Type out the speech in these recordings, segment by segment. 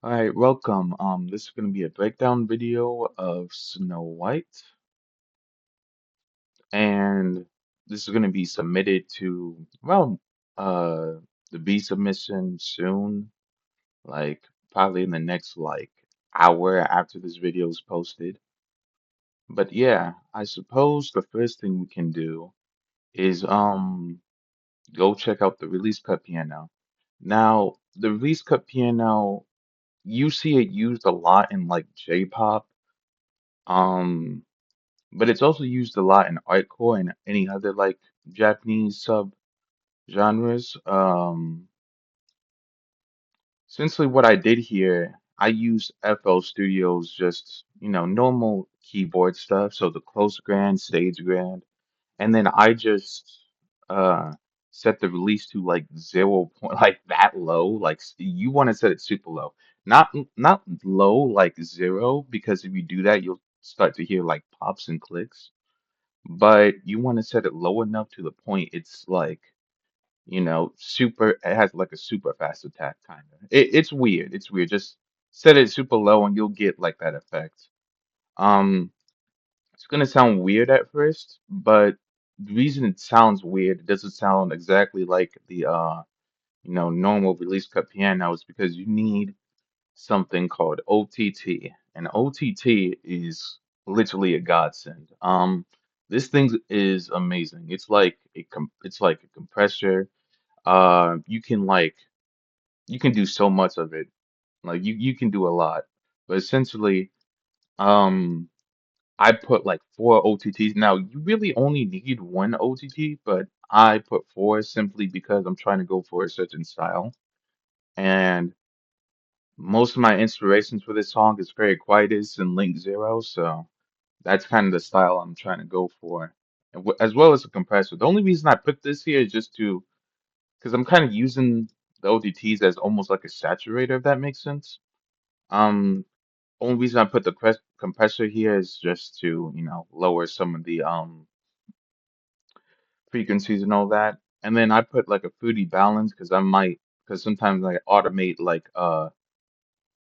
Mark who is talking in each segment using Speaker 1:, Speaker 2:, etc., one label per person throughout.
Speaker 1: All right, welcome. This is going to be a breakdown video of Snow White, and this is going to be submitted to, uh, the B submission soon, like probably in the next hour after this video is posted. But yeah, I suppose the first thing we can do is go check out the release cut piano. Now, the release cut piano, you see it used a lot in like J-pop. Um, but it's also used a lot in artcore and any other like Japanese sub genres. Essentially, what I did here, I used FL Studio's just normal keyboard stuff, so the close grand, stage grand, and then I just uh set the release to like 0 point, like that low. Like you want to set it super low, not low like zero, because if you do that, you'll start to hear like pops and clicks, but you want to set it low enough to the point it's like, super, it has like a super fast attack kind of. It's weird. It's weird. Just set it super low and you'll get like that effect. Um, it's gonna sound weird at first, but the reason it sounds weird, it doesn't sound exactly like the normal release cut piano, is because you need something called OTT, and OTT is literally a godsend. This thing is amazing. It's like a compressor. You can you can do so much of it. Like you can do a lot, but essentially, um, I put like four OTTs. Now you really only need one OTT, but I put four simply because I'm trying to go for a certain style. And most of my inspirations for this song is Fairy Quietus and Link Zero, so that's kind of the style I'm trying to go for, as well as a compressor. The only reason I put this here is just to, because I'm kind of using the ODTs as almost like a saturator, if that makes sense. Um, Only reason I put the compressor here is just to, lower some of the frequencies and all that. And then I put like a fruity balance because sometimes I automate like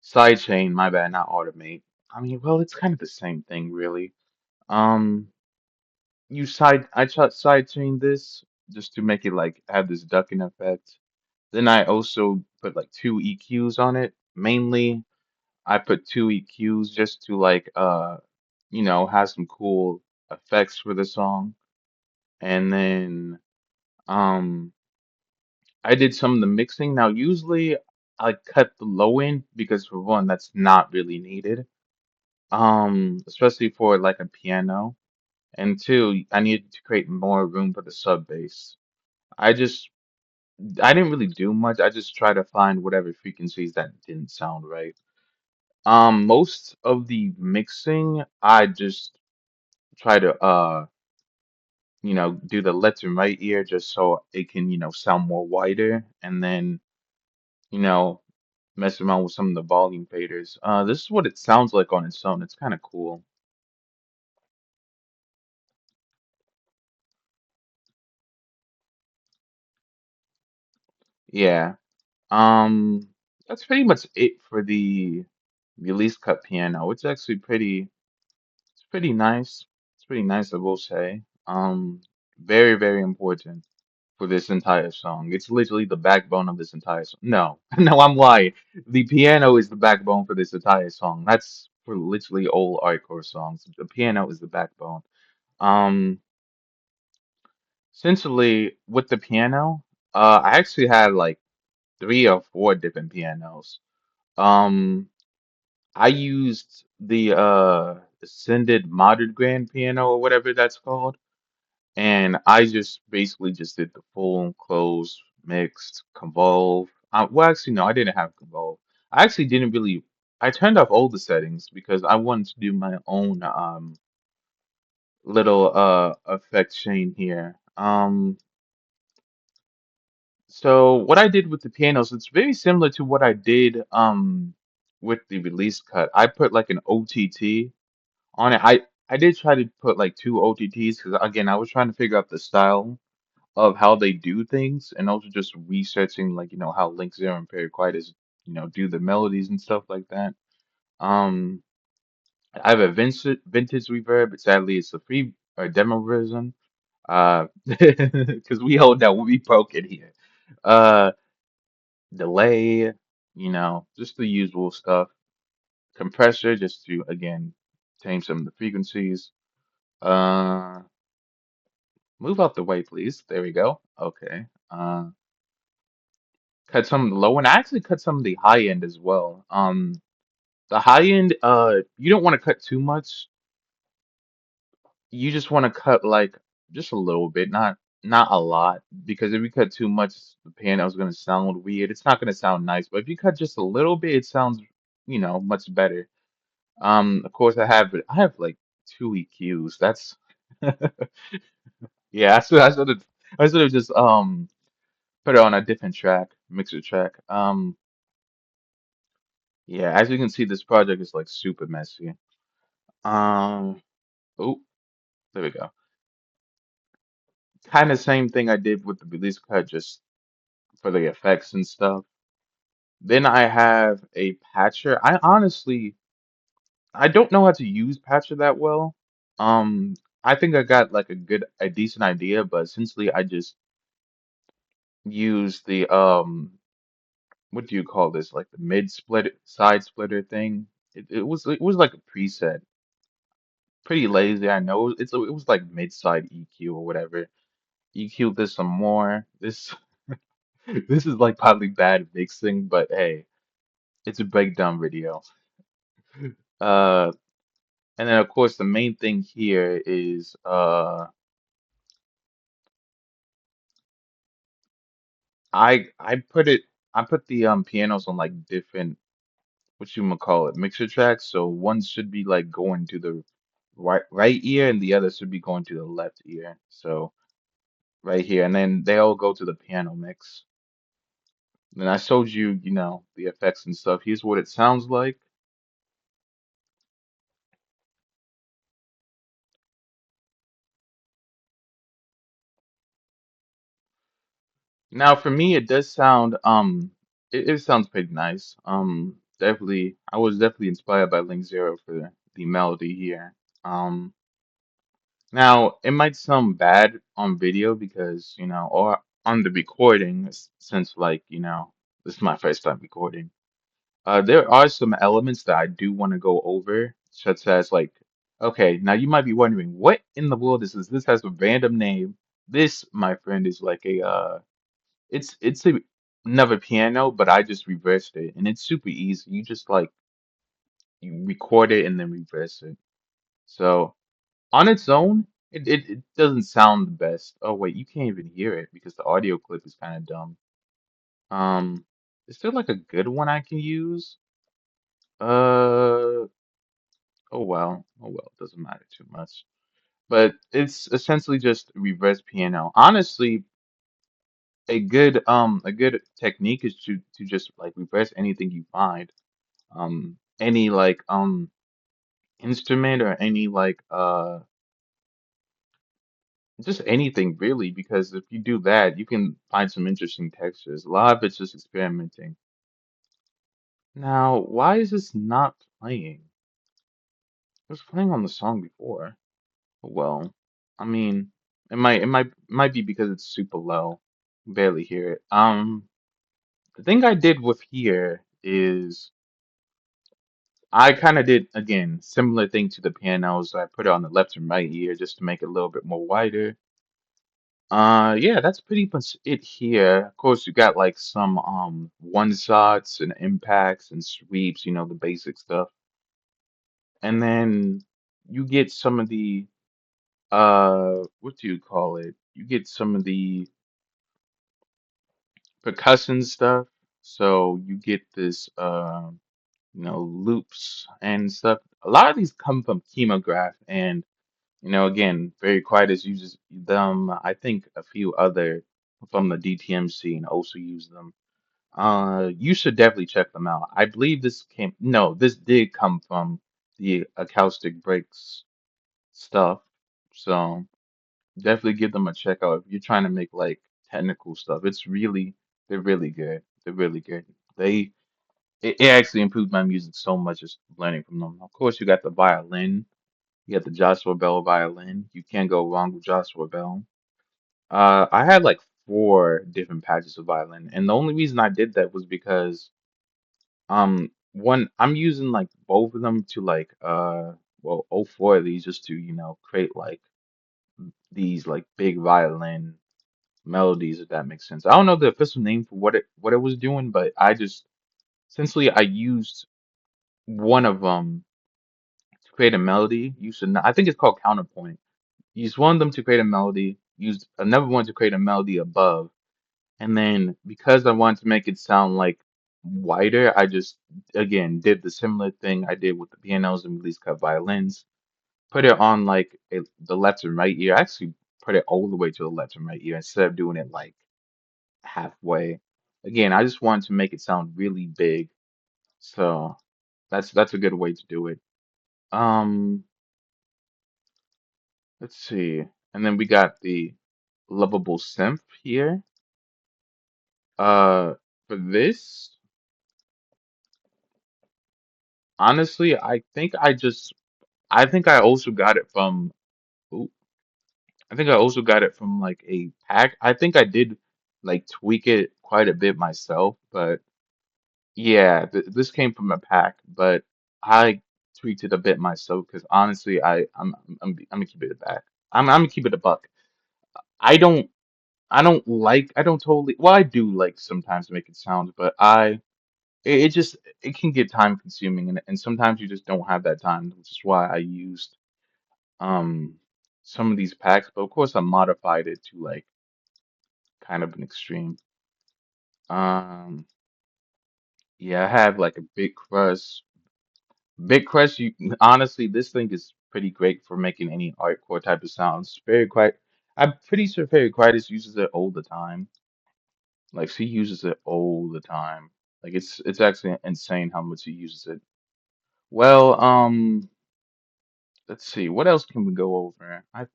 Speaker 1: sidechain, my bad, not automate. I mean, well, it's kind of the same thing, really. Um, I tried sidechain this just to make it like have this ducking effect. Then I also put like two EQs on it. Mainly, I put two EQs just to have some cool effects for the song. And then um, I did some of the mixing. Now, usually I cut the low end because for one, that's not really needed. Especially for like a piano. And two, I needed to create more room for the sub bass. I just I didn't really do much. I just tried to find whatever frequencies that didn't sound right. Most of the mixing, I just try to do the left and right ear just so it can, sound more wider, and then, you know, mess around with some of the volume faders. This is what it sounds like on its own. It's kind of cool. Yeah. Um, that's pretty much it for the release cut piano. It's pretty nice. It's pretty nice, I will say. Very, very important for this entire song. It's literally the backbone of this entire song. No, no, I'm lying. The piano is the backbone for this entire song. That's for literally all hardcore songs. The piano is the backbone. Um, Essentially, with the piano, I actually had like three or four different pianos. Um, I used the Ascended Modern Grand Piano or whatever that's called, and I just basically just did the full closed, mixed, convolve. Well, actually, no, I didn't have convolve. I actually didn't really. I turned off all the settings because I wanted to do my own little effect chain here. So what I did with the pianos, it's very similar to what I did with the release cut. I put like an OTT on it. I did try to put like two OTTs because again, I was trying to figure out the style of how they do things, and also just researching like how Link Zero and Very Quiet is do the melodies and stuff like that. Um, I have a vintage reverb, but sadly it's a free or demo version. Because we hold that we broke it here. Uh, delay, just the usual stuff. Compressor, just to again change some of the frequencies. Uh, move out the way, please. There we go. Okay. Cut some of the low end. I actually cut some of the high end as well. The high end, you don't want to cut too much. You just want to cut like just a little bit, not a lot, because if you cut too much, the piano is going to sound weird. It's not going to sound nice. But if you cut just a little bit, it sounds, much better. Of course, I have like two EQs. That's yeah. I should have just put it on a different track, mixer track. Yeah. As you can see, this project is like super messy. Um. Oh, there we go. Kind of same thing I did with the release cut, just for the effects and stuff. Then I have a patcher. I don't know how to use patcher that well. Um, I think I got like a decent idea, but essentially I just use the what do you call this? Like the mid split side splitter thing. It was like a preset. Pretty lazy, I know. It was like mid side EQ or whatever. EQ this some more. This this is like probably bad mixing, but hey, it's a breakdown video. Uh, and then of course the main thing here is I put the pianos on like different what you gonna call it mixer tracks. So one should be like going to the right ear and the other should be going to the left ear. So right here, and then they all go to the piano mix. And I showed you, the effects and stuff. Here's what it sounds like. Now, for me, it does sound it sounds pretty nice. Definitely, I was definitely inspired by Link Zero for the melody here. Um, now it might sound bad on video because or on the recording, since like this is my first time recording. There are some elements that I do want to go over, such as like, okay, now you might be wondering, what in the world is this? This has a random name. This, my friend, is like it's another piano, but I just reversed it, and it's super easy. You just like you record it and then reverse it. So on its own, it doesn't sound the best. Oh wait, you can't even hear it because the audio clip is kind of dumb. Um, is there like a good one I can use? Uh, oh well, it doesn't matter too much. But it's essentially just reverse piano. Honestly, a good technique is to just like reverse anything you find. Any like instrument or any like just anything really, because if you do that, you can find some interesting textures. A lot of it's just experimenting. Now, why is this not playing? It was playing on the song before. Well, I mean, it might be because it's super low. Barely hear it. The thing I did with here is I kind of did again similar thing to the pianos. I put it on the left and right ear just to make it a little bit more wider. Yeah, that's pretty much it here. Of course, you got like some one shots and impacts and sweeps, the basic stuff. And then you get some of the what do you call it? You get some of the percussion stuff. So you get this loops and stuff. A lot of these come from Chemograph and again, Very Quiet as uses them. I think a few other from the DTM scene also use them. You should definitely check them out. I believe this did come from the Acoustic Breaks stuff. So definitely give them a check out if you're trying to make like technical stuff. They're really good. They're really good. They it actually improved my music so much just learning from them. Of course, you got the violin. You got the Joshua Bell violin. You can't go wrong with Joshua Bell. I had like four different patches of violin, and the only reason I did that was because one I'm using like both of them to like well all four of these just to create like these like big violin melodies if that makes sense. I don't know the official name for what it was doing, but I just essentially I used one of them to create a melody. I think it's called counterpoint. Use one of them to create a melody, use another one to create a melody above, and then because I wanted to make it sound like wider, I just again did the similar thing I did with the pianos and release cut violins. Put it on like the left and right ear. I actually put it all the way to the left and right ear instead of doing it like halfway. Again, I just wanted to make it sound really big. So that's a good way to do it. Um, let's see. And then we got the lovable synth here. For this, honestly, I think I also got it from ooh, I think I also got it from like a pack. I think I did like tweak it quite a bit myself, but yeah, this came from a pack, but I tweaked it a bit myself because honestly, I'm gonna keep it a back. I'm gonna keep it a buck. I don't I don't totally well I do like sometimes make it sound, but it just it can get time consuming and sometimes you just don't have that time, which is why I used um some of these packs, but of course I modified it to like kind of an extreme. Um yeah, I have like a big crush. Big crush, you honestly this thing is pretty great for making any hardcore type of sounds. Very quiet. I'm pretty sure Fairy Quietest uses it all the time. Like she uses it all the time. Like it's actually insane how much she uses it. Well, let's see. What else can we go over? I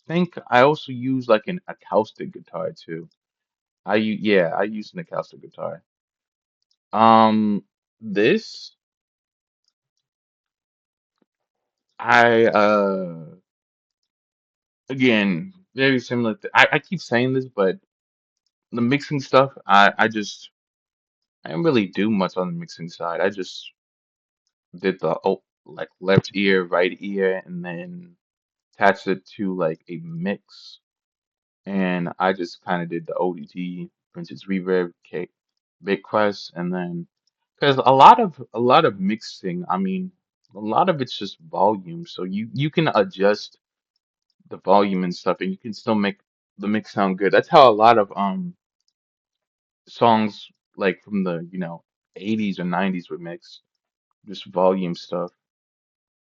Speaker 1: think I also use like an acoustic guitar too. Yeah, I use an acoustic guitar. This I again very similar. I keep saying this, but the mixing stuff, I didn't really do much on the mixing side. I just did the like left ear, right ear, and then attached it to like a mix. And I just kind of did the ODT, Princess Reverb, Big Quest, and then because a lot of mixing, I mean, a lot of it's just volume, so you can adjust the volume and stuff, and you can still make the mix sound good. That's how a lot of songs like from the 80s or 90s were mixed, just volume stuff. Of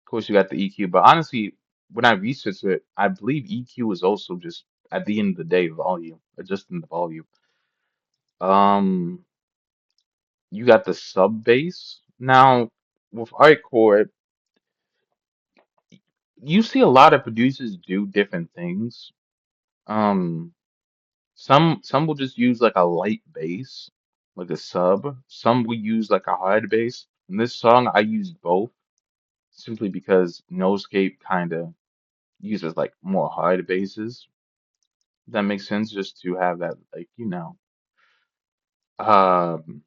Speaker 1: course, you got the EQ, but honestly, when I researched it, I believe EQ is also just at the end of the day volume, adjusting the volume. Um, you got the sub bass. Now, with hardcore, you see a lot of producers do different things. Um, some will just use like a light bass, like a sub. Some will use like a hard bass. In this song, I used both simply because nullscape kind of uses like more hard basses. That makes sense just to have that like um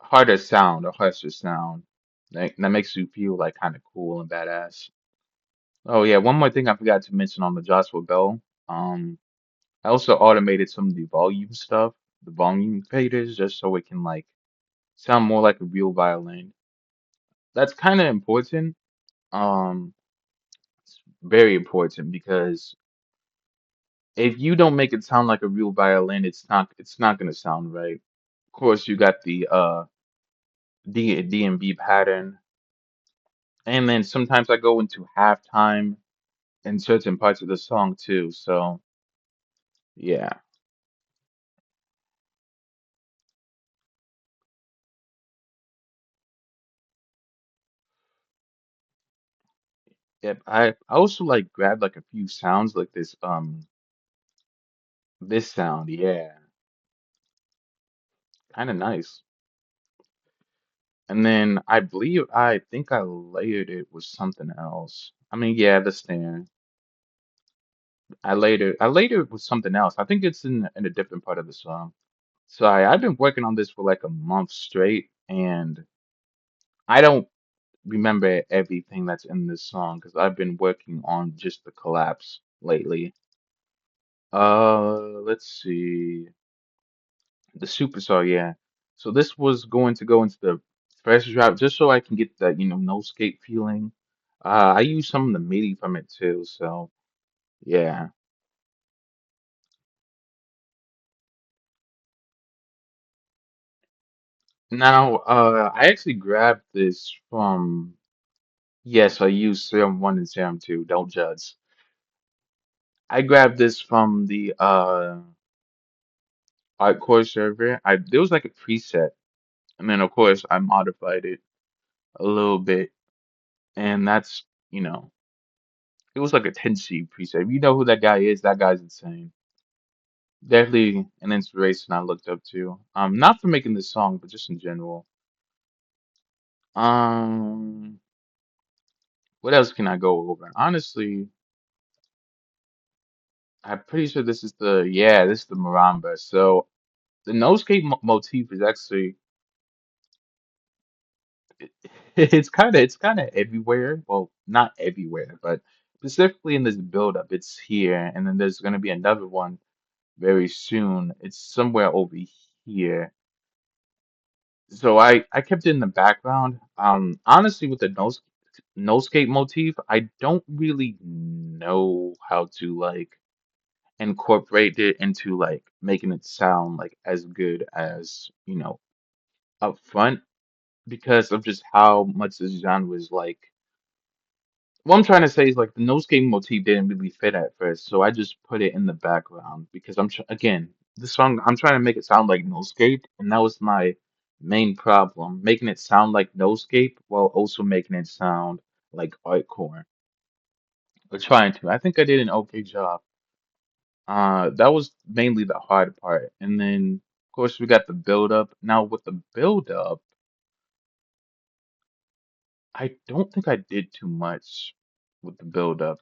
Speaker 1: harder sound, a harsher sound. That makes you feel like kind of cool and badass. Oh yeah, one more thing I forgot to mention on the Joshua Bell. Um, I also automated some of the volume stuff, the volume faders, just so it can like sound more like a real violin. That's kind of important. Um, it's very important because if you don't make it sound like a real violin, it's not gonna sound right. Of course, you got the D and B pattern, and then sometimes I go into halftime in certain parts of the song too. So yeah, yep. I also like grabbed like a few sounds like this sound, yeah, kind of nice. And then I think I layered it with something else. I mean, yeah, the snare. I later with something else. I think it's in a different part of the song. So I've been working on this for like a month straight, and I don't remember everything that's in this song because I've been working on just the collapse lately. Let's see. The superstar, yeah. So this was going to go into the first drop just so I can get that, no skate feeling. I used some of the MIDI from it too, so yeah. Now, I actually grabbed this from, yes, I used Serum 1 and Serum 2, don't judge. I grabbed this from the Artcore server. There was like a preset, and then of course I modified it a little bit, and that's, it was like a 10C preset. If you know who that guy is, that guy's insane. Definitely an inspiration I looked up to. Not for making this song, but just in general. Um, what else can I go over? Honestly, I'm pretty sure this is the maramba. So the no-skate motif is actually it's kind of everywhere. Well, not everywhere, but specifically in this build-up, it's here, and then there's gonna be another one very soon. It's somewhere over here. So I kept it in the background. Honestly, with the no skate motif, I don't really know how to like incorporate it into like making it sound like as good as, up front because of just how much this genre is like. What I'm trying to say is like the no skate motif didn't really fit at first, so I just put it in the background because again, this song I'm trying to make it sound like no skate, and that was my main problem, making it sound like no skate while also making it sound like artcore. Or trying to. I think I did an okay job. That was mainly the hard part, and then of course we got the build up. Now with the build up, I don't think I did too much with the build up.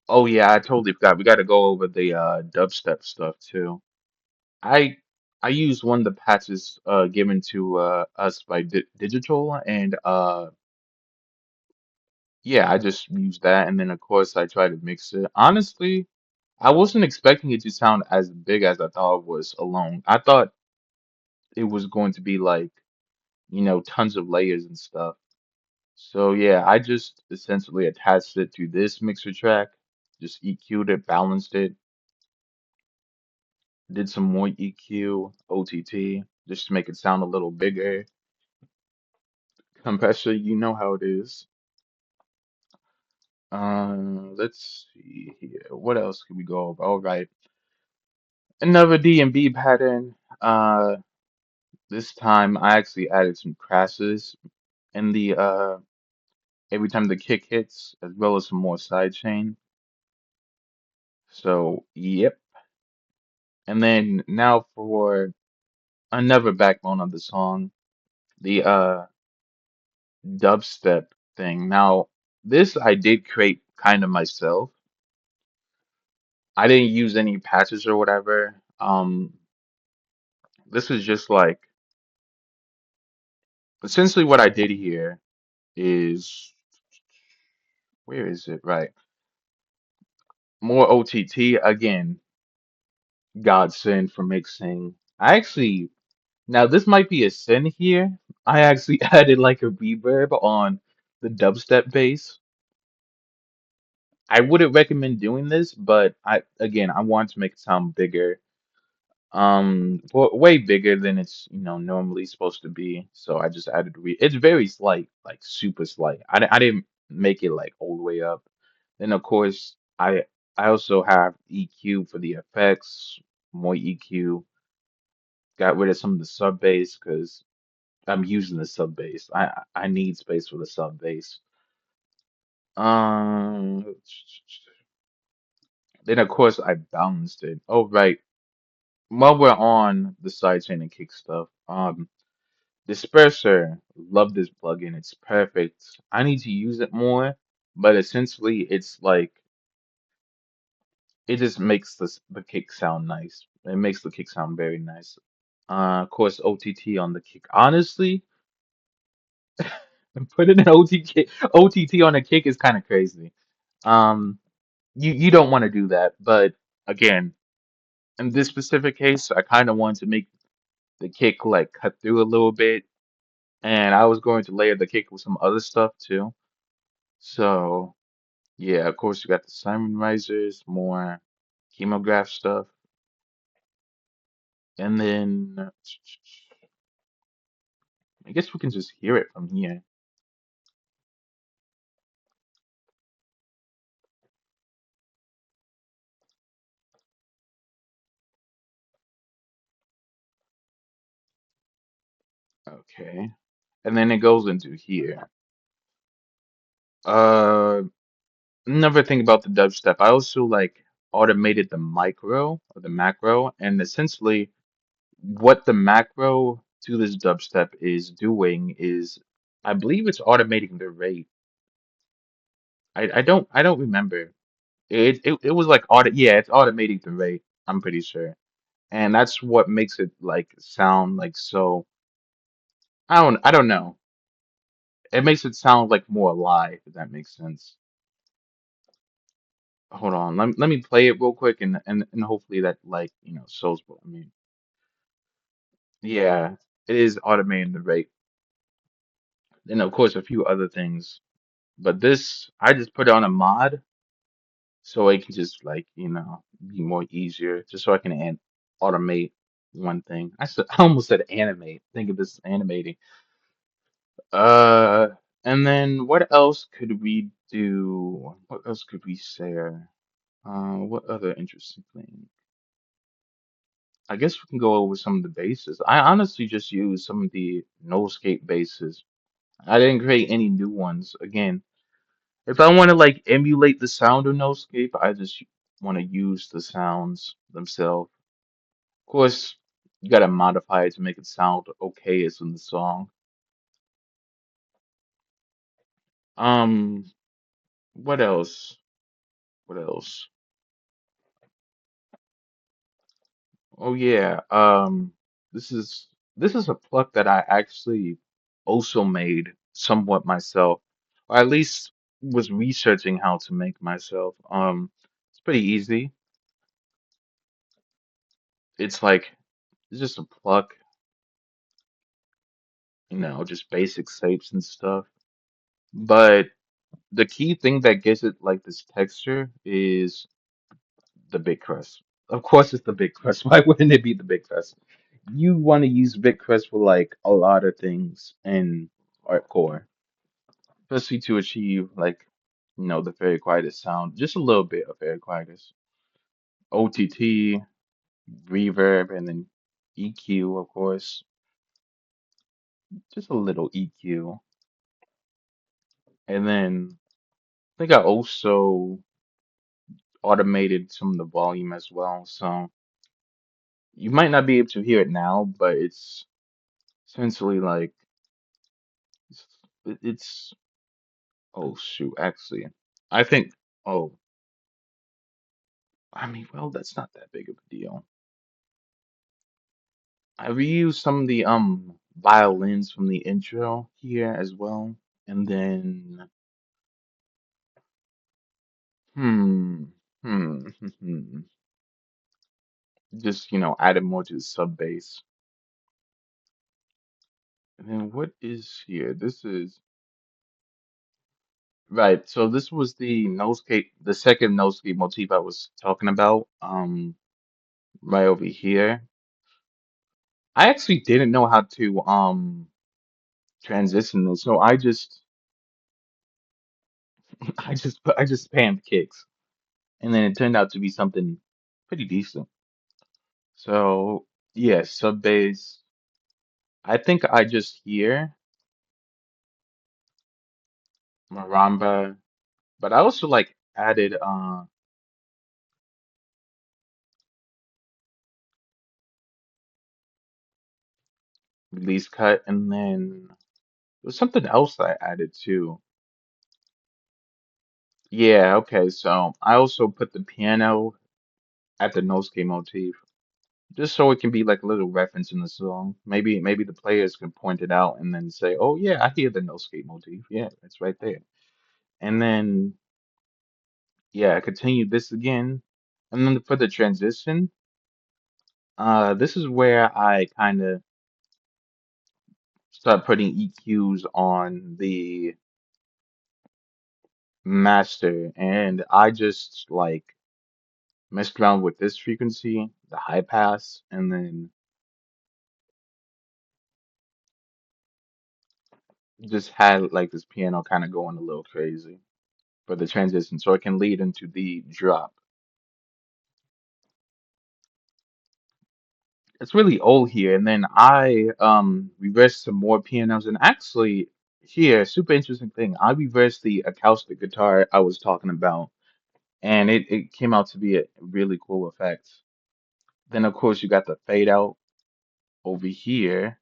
Speaker 1: Oh yeah, I totally forgot. We got to go over the dubstep stuff too. I I used one of the patches given to us by Digital, and yeah, I just used that, and then of course I tried to mix it. Honestly, I wasn't expecting it to sound as big as I thought it was alone. I thought it was going to be like, tons of layers and stuff. So yeah, I just essentially attached it to this mixer track, just EQ'd it, balanced it, did some more EQ, OTT, just to make it sound a little bigger. Compressor, you know how it is. Let's see here. What else can we go over? All right, another D&B pattern. This time I actually added some crashes in the every time the kick hits, as well as some more sidechain. So, yep. And then now for another backbone of the song, the dubstep thing. Now, this I did create kind of myself. I didn't use any patches or whatever. This is just like essentially what I did here is where is it? Right. More OTT again, godsend for mixing. I actually now this might be a sin here. I actually added like a reverb on the dubstep bass. I wouldn't recommend doing this, but I want to make it sound bigger. Way bigger than it's, normally supposed to be. So I just added it's very slight, like super slight. I didn't make it like all the way up. Then of course I also have EQ for the effects, more EQ. Got rid of some of the sub bass because I'm using the sub bass. I need space for the sub bass. Um, then of course I balanced it. Oh right. while we're on the sidechain and kick stuff, Disperser, love this plugin. It's perfect. I need to use it more, but essentially it's like it just makes the kick sound nice. It makes the kick sound very nice. Of course, OTT on the kick. Honestly, putting an OTT on a kick is kind of crazy. Um, you don't want to do that, but again, in this specific case, I kind of wanted to make the kick like cut through a little bit, and I was going to layer the kick with some other stuff too. So yeah, of course you got the Simon risers, more chemograph stuff, and then I guess we can just hear it from here. Okay, and then it goes into here. Uh, Another thing about the dubstep, I also like automated the micro or the macro, and essentially what the macro to this dubstep is doing is, I believe it's automating the rate. I don't remember. It was like yeah, it's automating the rate. I'm pretty sure, and that's what makes it like sound like so. I don't know. It makes it sound like more alive, if that makes sense. Hold on, let me play it real quick, and hopefully that like shows what I mean. Yeah, it is automating the rate, and of course a few other things. But this, I just put it on a mod so it can just like be more easier, just so I can automate one thing. I almost said animate. Think of this as animating. Uh, and then what else could we do? What else could we share? What other interesting thing? I guess we can go over some of the bases. I honestly just used some of the nullscape bases. I didn't create any new ones. Again, if I want to like emulate the sound of nullscape, I just want to use the sounds themselves. Of course, you gotta modify it to make it sound okay as in the song. Um, what else? What else? Oh yeah. This is this is a pluck that I actually also made somewhat myself, or at least was researching how to make myself. It's pretty easy. It's like it's just a pluck, just basic shapes and stuff. But the key thing that gives it like this texture is the big crust. Of course, it's the big crust. Why wouldn't it be the big crust? You want to use big crust for like a lot of things in artcore, especially to achieve like the very quietest sound, just a little bit of very quietest. OTT, reverb, and then EQ, of course, just a little EQ, and then I think I also automated some of the volume as well. So you might not be able to hear it now, but it's essentially like it's, it's oh shoot, actually, I think oh I mean well that's not that big of a deal. I reused some of the violins from the intro here as well, and then hmm just added more to the sub bass. And then what is here? This is right. So this was the noscape, the second noscape motif I was talking about. Right over here. I actually didn't know how to transition this, so I just I just spammed kicks, and then it turned out to be something pretty decent. So yeah, sub bass. I think I just hear maramba, but I also like added release cut, and then there was something else I added too. Yeah, okay, so I also put the piano at the nullscape motif, just so it can be like a little reference in the song. Maybe the players can point it out and then say, "Oh yeah, I hear the nullscape motif. Yeah, it's right there." And then yeah, I continue this again, and then for the transition, this is where I kind of start putting EQs on the master, and I just like messed around with this frequency, the high pass, and then just had like this piano kind of going a little crazy for the transition, so it can lead into the drop. It's really old here, and then I reversed some more pianos, and actually here, super interesting thing, I reversed the acoustic guitar I was talking about, and it came out to be a really cool effect. Then of course you got the fade out over here,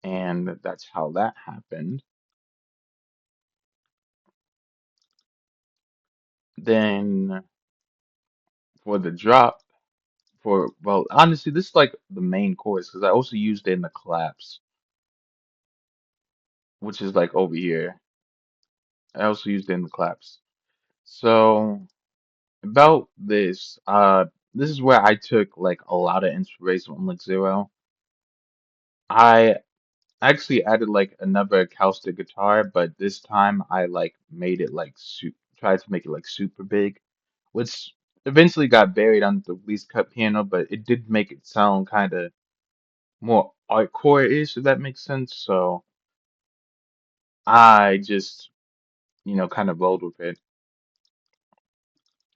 Speaker 1: and that's how that happened. Then for the drop, for well, honestly, this is like the main chorus because I also used it in the collapse, which is like over here. I also used it in the collapse. So about this, this is where I took like a lot of inspiration from like Zero. I actually added like another acoustic guitar, but this time I like made it like tried to make it like super big, which eventually got buried on the least cut piano, but it did make it sound kind of more hardcore-ish, if that makes sense. So I just, kind of rolled with it.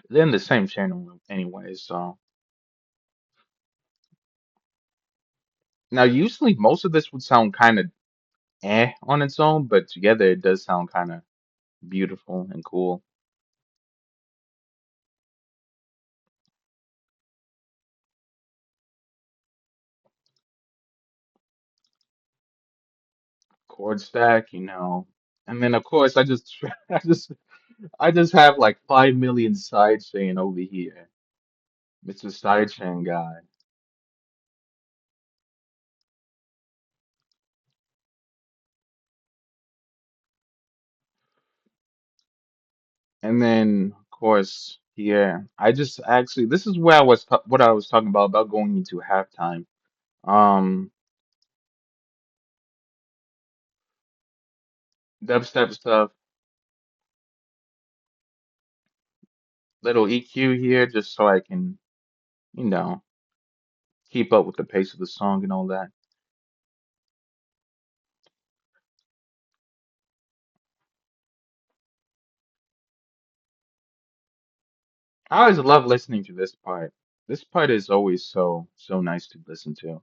Speaker 1: They're in the same channel anyway, so now usually most of this would sound kind of on its own, but together it does sound kind of beautiful and cool. Chord stack, and then of course I just I just have like 5 million sidechain over here. Mr. Sidechain guy. And then of course here I just actually this is where what I was talking about going into halftime. Um Dubstep stuff, little EQ here just so I can, you know, keep up with the pace of the song and all that. I always love listening to this part. This part is always so nice to listen to.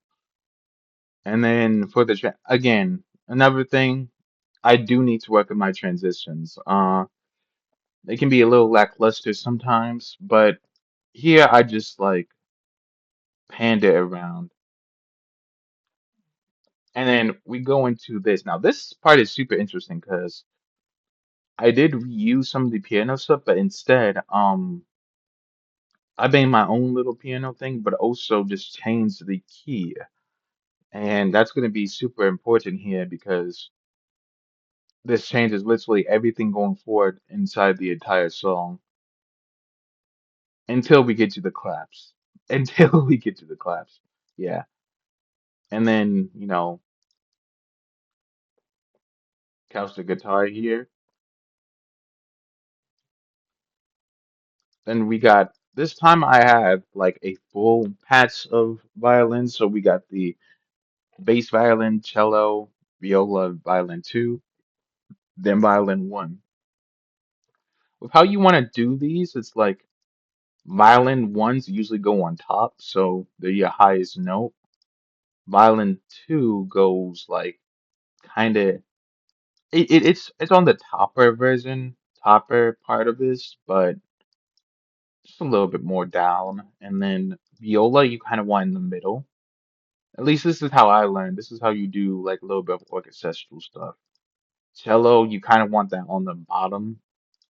Speaker 1: And then for the again, another thing, I do need to work on my transitions. They can be a little lackluster sometimes, but here I just like panned it around. And then we go into this. Now, this part is super interesting because I did reuse some of the piano stuff, but instead, I made my own little piano thing, but also just changed the key. And that's going to be super important here because this changes literally everything going forward inside the entire song until we get to the claps. Until we get to the claps. Yeah. And then, couch the guitar here. Then we got this time I have like a full patch of violins. So we got the bass violin, cello, viola, violin two, then violin one. With how you want to do these, it's like violin ones usually go on top, so they're your highest note. Violin two goes like kind of it's on the topper part of this, but just a little bit more down. And then viola, you kind of want in the middle. At least this is how I learned. This is how you do like a little bit of orchestral stuff. Cello, you kind of want that on the bottom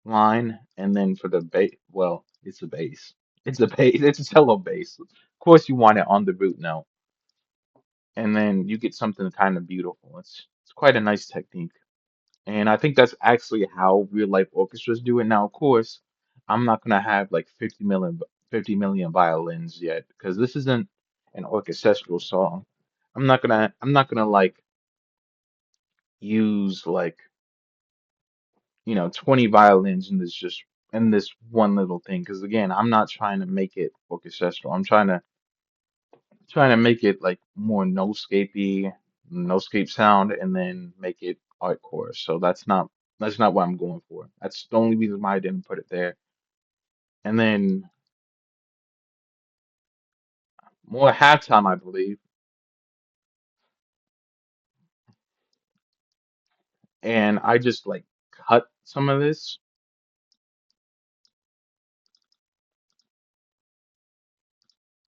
Speaker 1: line, and then for the bass, well, it's a bass. It's a bass. It's a cello bass. Of course, you want it on the root note, and then you get something kind of beautiful. It's quite a nice technique, and I think that's actually how real life orchestras do it. Now, of course, I'm not gonna have like 50 million violins yet, because this isn't an orchestral song. I'm not gonna like use like 20 violins in this one little thing. Because again, I'm not trying to make it orchestral. I'm trying to make it like more no-scapey, no-scape sound, and then make it hardcore. So that's not what I'm going for. That's the only reason why I didn't put it there. And then more halftime, I believe. And I just like cut some of this,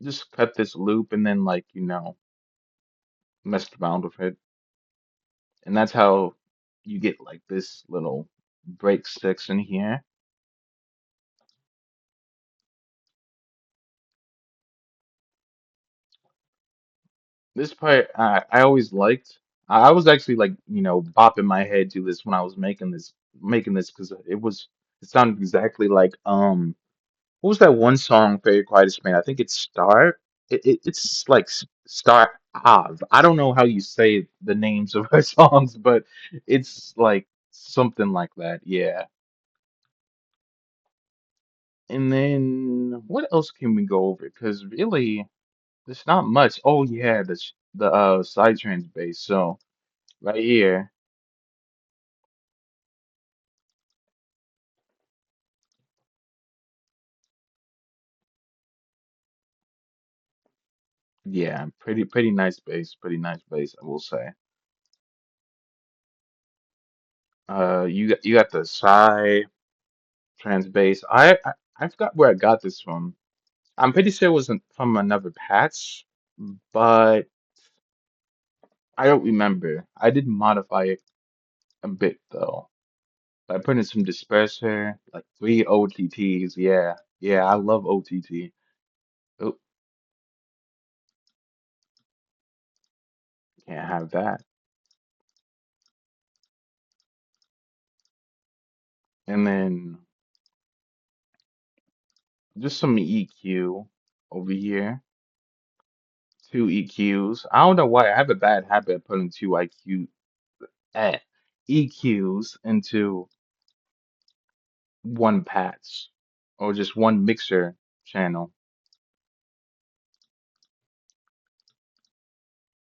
Speaker 1: just cut this loop, and then like messed around with it. And that's how you get like this little break section here. This part I always liked. I was actually like, bopping my head to this when I was making this because it sounded exactly like what was that one song Very Quietest Man? I think it's Star. It's like Star Av. I don't know how you say the names of her songs, but it's like something like that. Yeah. And then what else can we go over? Because really, there's not much. Oh yeah, the side trans bass. So right here, yeah, pretty nice bass, pretty nice bass, I will say. You got the side trans bass. I forgot where I got this from. I'm pretty sure it wasn't from another patch, but I don't remember. I did modify it a bit though. By putting some disperser, like three OTTs. Yeah, yeah, I love OTT. Oh, can't have that. And then just some EQ over here. Two EQs. I don't know why. I have a bad habit of putting two eh, EQs into one patch or just one mixer channel.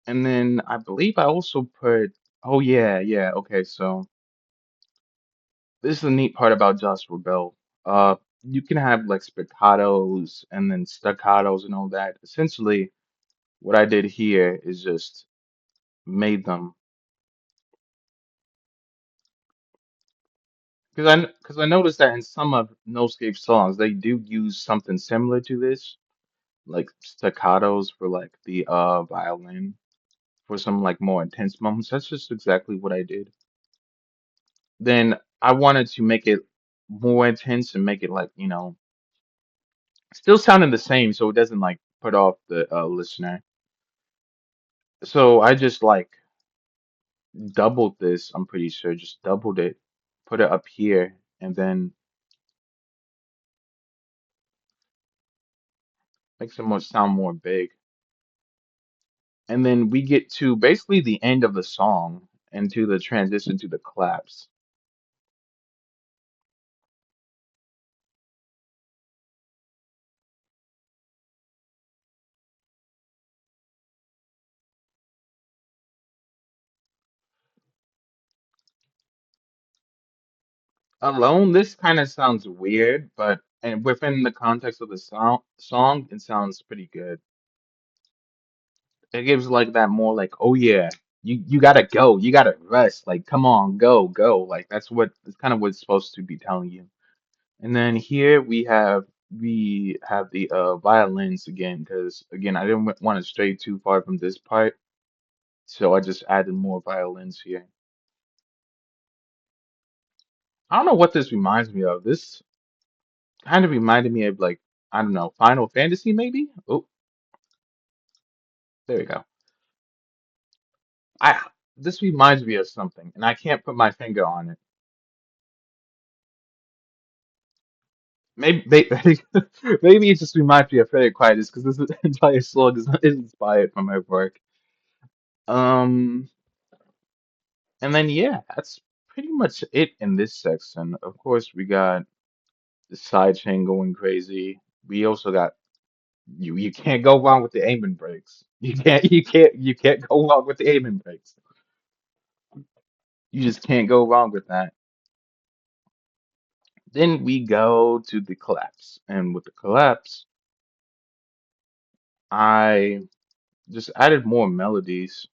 Speaker 1: And then I believe I also put, oh yeah, yeah, okay, so this is the neat part about Joshua Bell. You can have like spiccatos and then staccatos and all that. Essentially, what I did here is just made them because I noticed that in some of Noescape songs they do use something similar to this, like staccatos for like the violin for some like more intense moments. That's just exactly what I did. Then I wanted to make it more intense and make it like, still sounding the same so it doesn't like put off the listener. So I just like doubled this, I'm pretty sure, just doubled it, put it up here, and then makes it more sound more big. And then we get to basically the end of the song and to the transition to the claps. Alone, this kind of sounds weird, but and within the context of the song, it sounds pretty good. It gives like that more like, oh yeah, you gotta go, you gotta rest, like come on, go, like that's kind of what it's supposed to be telling you. And then here we have we have the violins again because again I didn't want to stray too far from this part, so I just added more violins here. I don't know what this reminds me of. This kind of reminded me of like I don't know, Final Fantasy maybe? Oh, there we go. I this reminds me of something, and I can't put my finger on it. Maybe maybe it just reminds me of Frederick Quietness because this entire song is inspired from my work. Um, and then yeah, that's pretty much it in this section. Of course, we got the side chain going crazy. We also got you can't go wrong with the aiming breaks. You can't go wrong with the aiming breaks. You just can't go wrong with that. Then we go to the collapse, and with the collapse, I just added more melodies,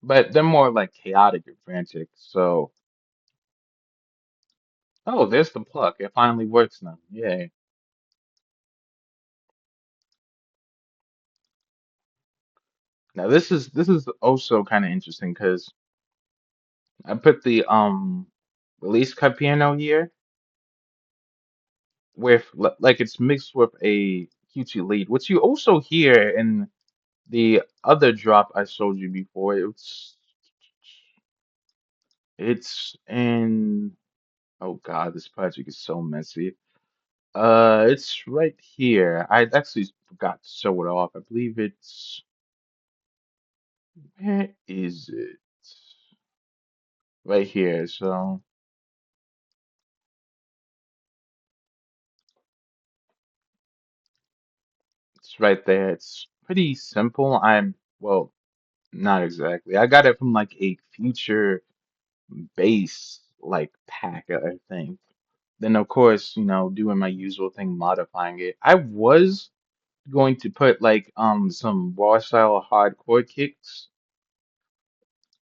Speaker 1: but they're more like chaotic and frantic. So, oh, there's the pluck. It finally works now. Yay. Now this is also kind of interesting because I put the release cut piano here with like it's mixed with a QT lead, which you also hear in the other drop I showed you before. It's in oh God, this project is so messy. It's right here. I actually forgot to show it off. I believe it's where is it? Right here. So it's right there. It's pretty simple. Well, not exactly. I got it from like a future base like pack, I think. Then of course, doing my usual thing, modifying it. I was going to put like some raw style hardcore kicks.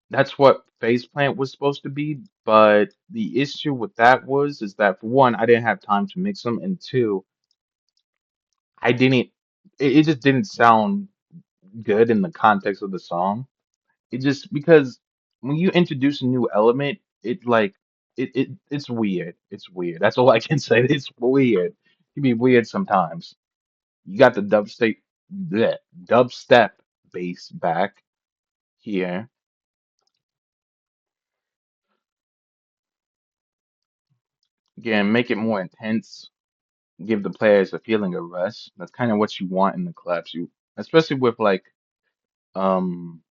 Speaker 1: That's what Faceplant was supposed to be, but the issue with that is that for one, I didn't have time to mix them, and two, I didn't. It just didn't sound good in the context of the song. It just because when you introduce a new element, it's weird. It's weird. That's all I can say. It's weird. It can be weird sometimes. You got the dubstep bass back here. Again, make it more intense. Give the players a feeling of rest. That's kind of what you want in the collapse. Especially with like um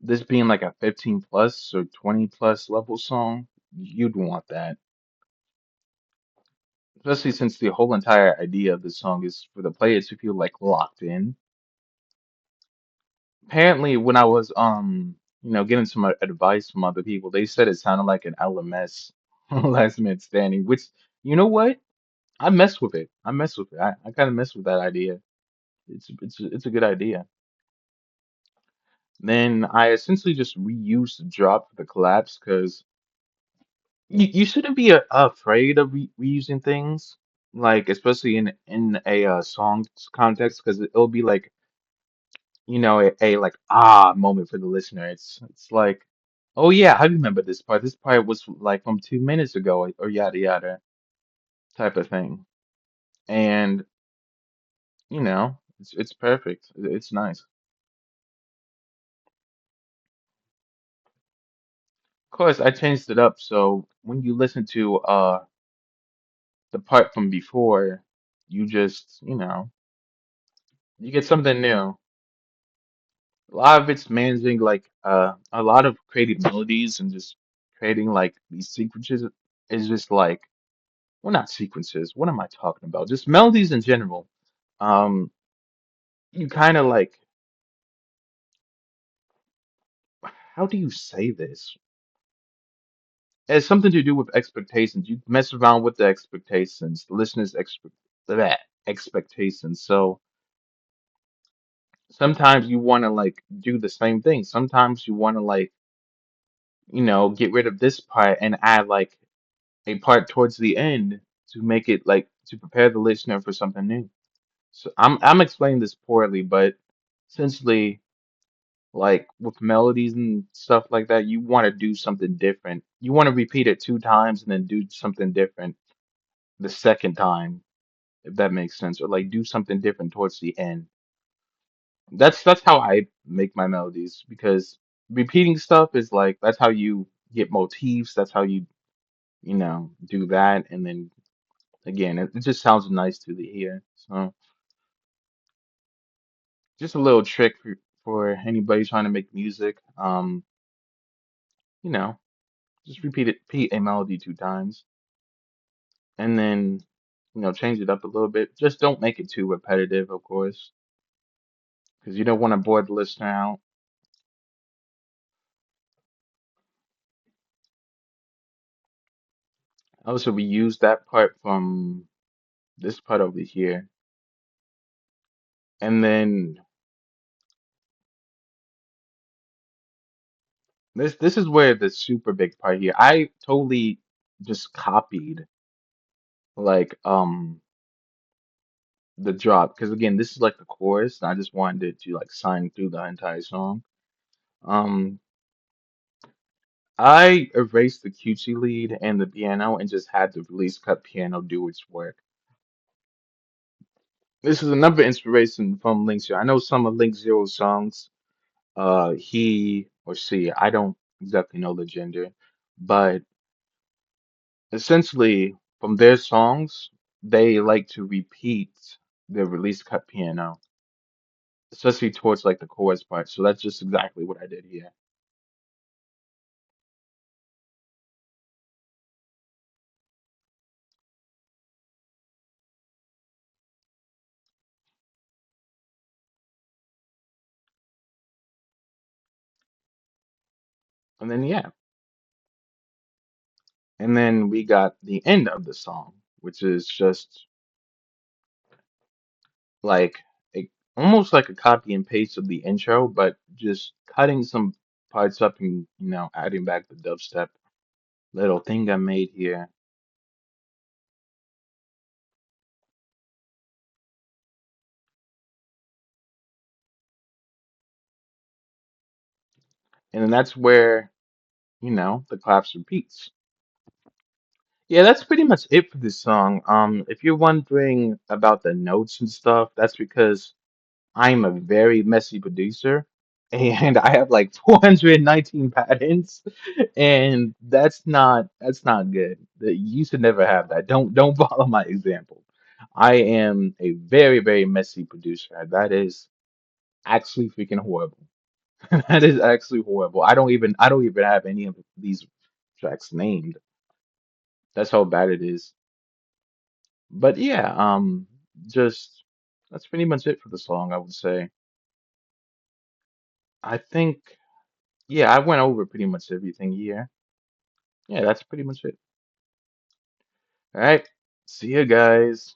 Speaker 1: this being like a 15 plus or 20 plus level song, you'd want that. Especially since the whole entire idea of the song is for the players to feel like locked in. Apparently, when I was getting some advice from other people, they said it sounded like an LMS, last minute standing. Which you know what? I mess with it. I mess with it. I kind of mess with that idea. It's a good idea. Then I essentially just reused the drop for the collapse because you shouldn't be afraid of reusing things, like especially in a song context, because it'll be like a like moment for the listener. It's like, oh yeah, I remember this part. This part was like from 2 minutes ago, or yada yada type of thing. And it's perfect. It's nice. Of course, I changed it up so when you listen to the part from before, you just you get something new. A lot of it's managing like a lot of creating melodies and just creating like these sequences is just like well not sequences. What am I talking about? Just melodies in general. Um you kind of like how do you say this? It has something to do with expectations. You mess around with the expectations, the listeners' that expectations. So sometimes you want to like do the same thing. Sometimes you want to like, get rid of this part and add like a part towards the end to make it like to prepare the listener for something new. So I'm explaining this poorly, but essentially, like with melodies and stuff like that, you want to do something different. You want to repeat it two times and then do something different the second time, if that makes sense, or like do something different towards the end. That's how I make my melodies because repeating stuff is like that's how you get motifs. That's how you do that, and then again, it just sounds nice to the ear. So just a little trick for anybody trying to make music. You know, just repeat a melody two times, and then change it up a little bit. Just don't make it too repetitive, of course, because you don't want to bore the listener out. Also, we use that part from this part over here, and then this is where the super big part here. I totally just copied like the drop because again, this is like the chorus, and I just wanted it to like sign through the entire song. Um, I erased the cutesy lead and the piano and just had the release cut piano do its work. This is another inspiration from Link Zero. I know some of Link Zero's songs, he or she, I don't exactly know the gender, but essentially from their songs, they like to repeat the release cut piano, especially towards like the chorus part. So that's just exactly what I did here. And then yeah, and then we got the end of the song, which is just like a, almost like a copy and paste of the intro, but just cutting some parts up and adding back the dubstep little thing I made here. And then that's where, the claps repeats. Yeah, that's pretty much it for this song. If you're wondering about the notes and stuff, that's because I'm a very messy producer and I have like 419 patents and that's not good. You should never have that. Don't follow my example. I am a very, very messy producer. That is actually freaking horrible. That is actually horrible. I don't even have any of these tracks named. That's how bad it is. But yeah, just that's pretty much it for the song, I would say. I think, yeah, I went over pretty much everything here. Yeah, that's pretty much it. All right. See you guys.